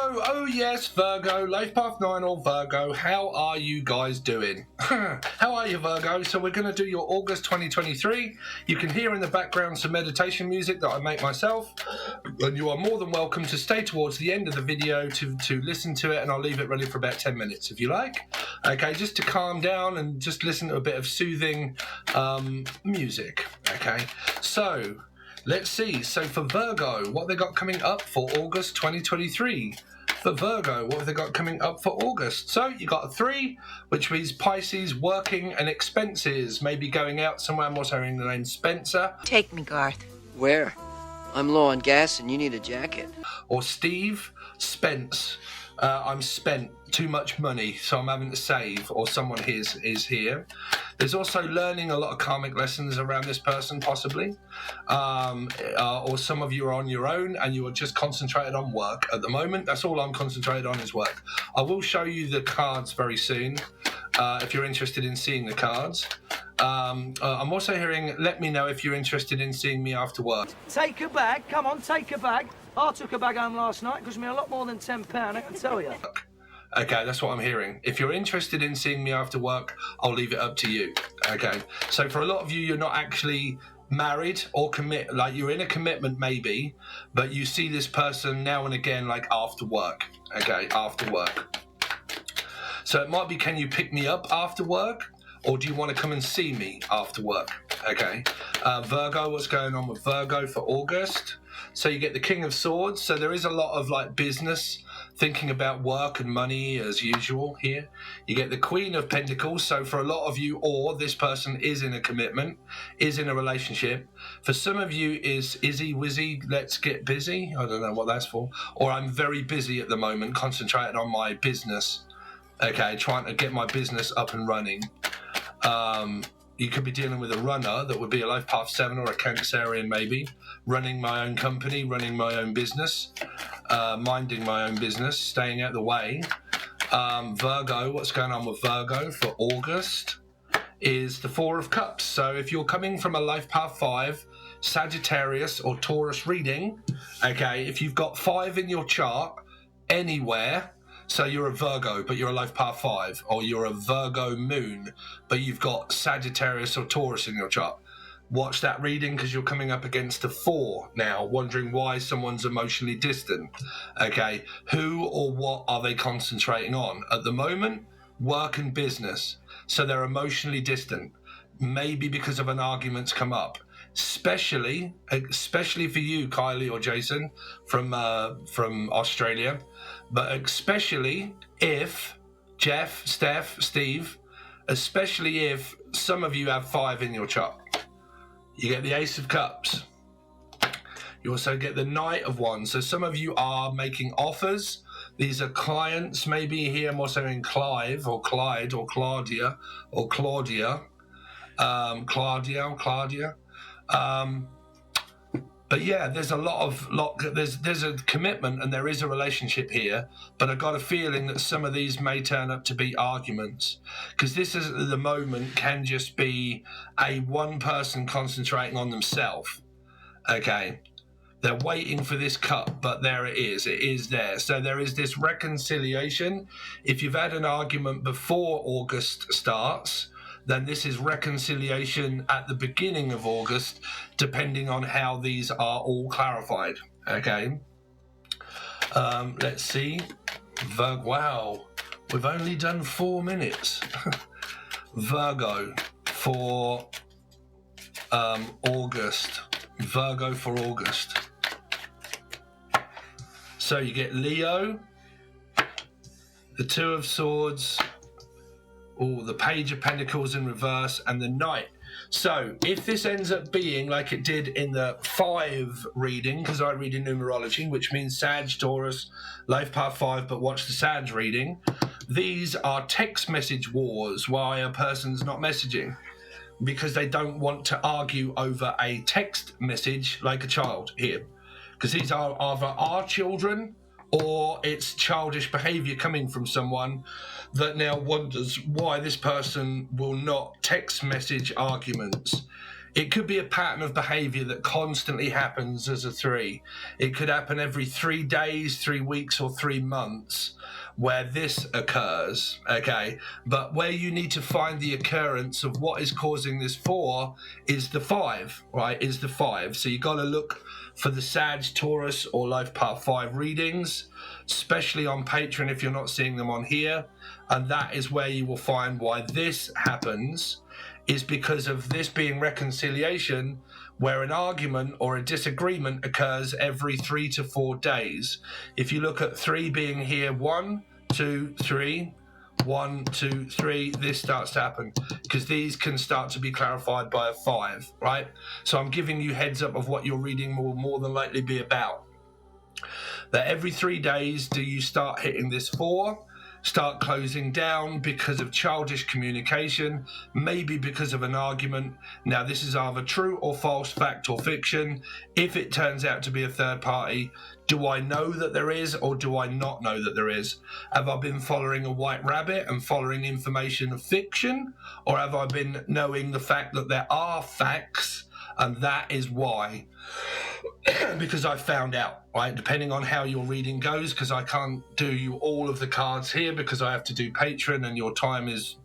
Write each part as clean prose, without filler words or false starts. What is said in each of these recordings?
Virgo, oh yes, Virgo, Life Path 9 or Virgo, how are you guys doing? How are you, Virgo? So we're going to do your August 2023. You can hear in the background some meditation music that I make myself, and you are more than welcome to stay towards the end of the video to listen to it, and I'll leave it ready for about 10 minutes if you like. Okay, just to calm down and just listen to a bit of soothing music. Okay, so let's see. So for Virgo, what they got coming up for August 2023? For Virgo, what have they got coming up for August? So you got a 3, which means Pisces, working and expenses. Maybe going out somewhere. I'm also hearing the name Spencer. Take me, Garth. Where? I'm low on gas and you need a jacket. Or Steve, Spence. I'm spent too much money, so I'm having to save, or someone is here. There's also learning a lot of karmic lessons around this person, possibly. Or some of you are on your own and you are just concentrated on work at the moment. That's all I'm concentrated on is work. I will show you the cards very soon, if you're interested in seeing the cards. I'm also hearing, let me know if you're interested in seeing me after work. Take a bag, come on, take a bag. I took a bag home last night, it cost me a lot more than £10, I can tell you. Okay, that's what I'm hearing. If you're interested in seeing me after work, I'll leave it up to you. Okay, so for a lot of you, you're not actually married or commit, like you're in a commitment maybe, but you see this person now and again, like after work. Okay, after work. So it might be, can you pick me up after work? Or do you want to come and see me after work? Okay. Virgo, what's going on with Virgo for August? So you get the King of Swords. So there is a lot of like business, thinking about work and money as usual here. You get the Queen of Pentacles. So for a lot of you, or this person is in a commitment, is in a relationship. For some of you is Izzy Wizzy, let's get busy. I don't know what that's for. Or I'm very busy at the moment, concentrating on my business. Okay, trying to get my business up and running. You could be dealing with a runner that would be a Life Path 7 or a Cancerian maybe, running my own company, running my own business, minding my own business, staying out the way. Virgo, what's going on with Virgo for August is the 4 of Cups. So if you're coming from a Life Path 5, Sagittarius or Taurus reading, okay, if you've got 5 in your chart anywhere, so you're a Virgo, but you're a Life Path 5, or you're a Virgo moon, but you've got Sagittarius or Taurus in your chart. Watch that reading because you're coming up against a 4 now, wondering why someone's emotionally distant. Okay, who or what are they concentrating on? At the moment, work and business. So they're emotionally distant, maybe because of an argument's come up. Especially for you, Kylie or Jason from Australia, but especially if Jeff, Steph, Steve, especially if some of you have 5 in your chart. You get the Ace of Cups. You also get the Knight of Wands. So some of you are making offers. These are clients, maybe here I'm also in Clive or Clyde or Claudia or Claudia. But yeah, there's there's a commitment and there is a relationship here, but I got a feeling that some of these may turn up to be arguments, because this is at the moment can just be a one person concentrating on themselves. Okay, they're waiting for this cup, but there it is there. So there is this reconciliation. If you've had an argument before August starts, then this is reconciliation at the beginning of August, depending on how these are all clarified. Okay. Let's see. Virgo. Wow, we've only done 4 minutes. Virgo for August. Virgo for August. So you get Leo, the 2 of Swords, the Page of Pentacles in reverse, and the Knight. So if this ends up being like it did in the 5 reading, because I read in numerology, which means Sag, Taurus, Life Path 5, but watch the Sag reading, these are text message wars, why a person's not messaging, because they don't want to argue over a text message like a child here, because these are either our children or it's childish behavior coming from someone that now wonders why this person will not text message arguments. It could be a pattern of behavior that constantly happens as a 3. It could happen every 3 days, 3 weeks, or 3 months where this occurs, okay? But where you need to find the occurrence of what is causing this 4 is the 5, right? Is the 5. So you got to look for the Sag, Taurus, or Life Path 5 readings, especially on Patreon if you're not seeing them on here. And that is where you will find why this happens, is because of this being reconciliation, where an argument or a disagreement occurs every 3 to 4 days. If you look at 3 being here, 1, 2, 3, 1, 2, 3, this starts to happen because these can start to be clarified by a 5, right? So I'm giving you heads up of what your reading will more than likely be about. That every 3 days do you start hitting this 4, start closing down because of childish communication, maybe because of an argument. Now, this is either true or false, fact or fiction. If it turns out to be a third party, do I know that there is, or do I not know that there is? Have I been following a white rabbit and following information of fiction, or have I been knowing the fact that there are facts, and that is why? Because I found out, right? Depending on how your reading goes, because I can't do you all of the cards here because I have to do Patreon, and your time is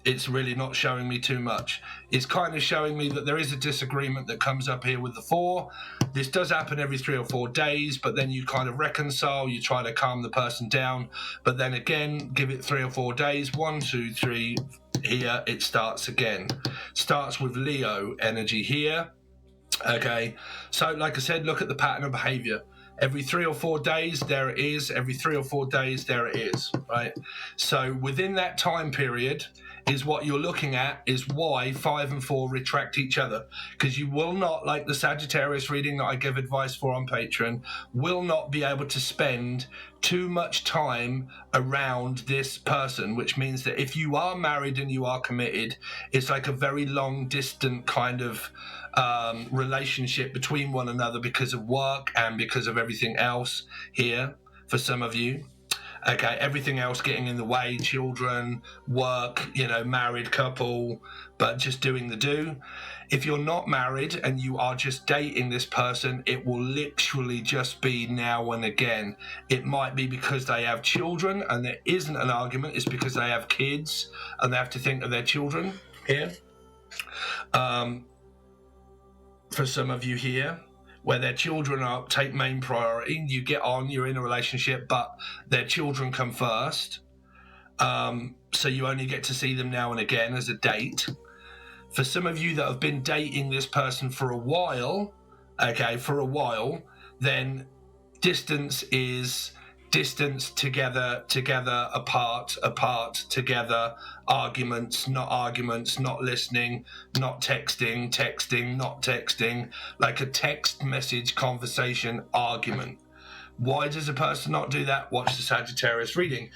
it's really not showing me too much. It's kind of showing me that there is a disagreement that comes up here with the 4. This does happen every 3 or 4 days, but then you kind of reconcile, you try to calm the person down, but then again, give it 3 or 4 days, 1, 2, 3, here it starts again. Starts with Leo energy here. Okay, so like I said, look at the pattern of behavior. Every 3 or 4 days, there it is. Every 3 or 4 days, there it is, right? So within that time period is what you're looking at, is why 5 and 4 retract each other. Because you will not, like the Sagittarius reading that I give advice for on Patreon, will not be able to spend too much time around this person, which means that if you are married and you are committed, it's like a very long distant kind of relationship between one another because of work and because of everything else here for some of you. Okay, everything else getting in the way, children, work, you know, married couple, but just doing the do. If you're not married and you are just dating this person, it will literally just be now and again. It might be because they have children and there isn't an argument, it's because they have kids and they have to think of their children here. For some of you here, where their children take main priority, you get on, you're in a relationship, but their children come first. So you only get to see them now and again as a date. For some of you that have been dating this person for a while, okay, then distance is distance, together, apart, together, arguments, not listening, not texting, not texting, like a text message conversation argument. Why does a person not do that? Watch the Sagittarius reading.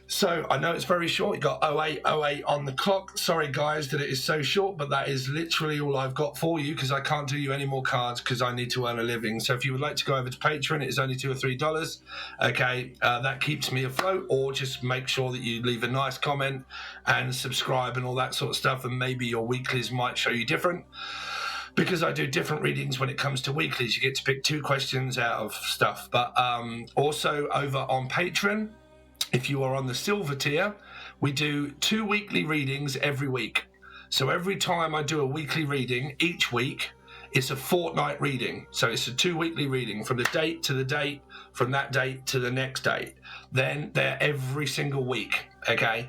So I know it's very short. You got 0808 on the clock. Sorry guys that it is so short, but that is literally all I've got for you because I can't do you any more cards because I need to earn a living. So if you would like to go over to Patreon, it is only $2 or $3. Okay, that keeps me afloat. Or just make sure that you leave a nice comment and subscribe and all that sort of stuff, and maybe your weeklies might show you different. Because I do different readings when it comes to weeklies. You get to pick 2 questions out of stuff. But also over on Patreon, if you are on the silver tier, we do 2 weekly readings every week. So every time I do a weekly reading, each week, it's a fortnight reading. So it's a 2 weekly reading from the date to the date, from that date to the next date. Then they're every single week, okay?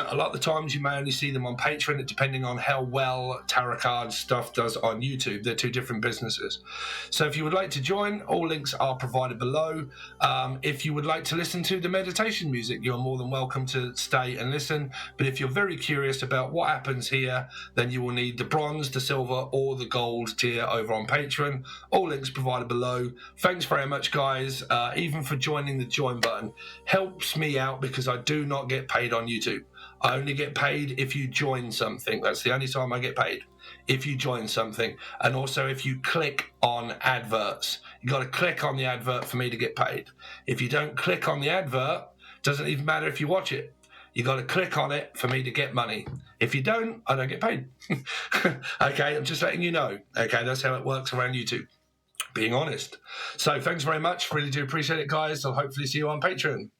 A lot of the times you may only see them on Patreon, depending on how well tarot card stuff does on YouTube. They're 2 different businesses. So if you would like to join, all links are provided below. If you would like to listen to the meditation music, you're more than welcome to stay and listen. But if you're very curious about what happens here, then you will need the bronze, the silver, or the gold tier over on Patreon. All links provided below. Thanks very much, guys. Even for joining the join button. Helps me out because I do not get paid on YouTube. I only get paid if you join something. That's the only time I get paid, if you join something. And also if you click on adverts. You got to click on the advert for me to get paid. If you don't click on the advert, doesn't even matter if you watch it. You got to click on it for me to get money. If you don't, I don't get paid. Okay, I'm just letting you know. Okay, that's how it works around YouTube. Being honest. So thanks very much. Really do appreciate it, guys. I'll hopefully see you on Patreon.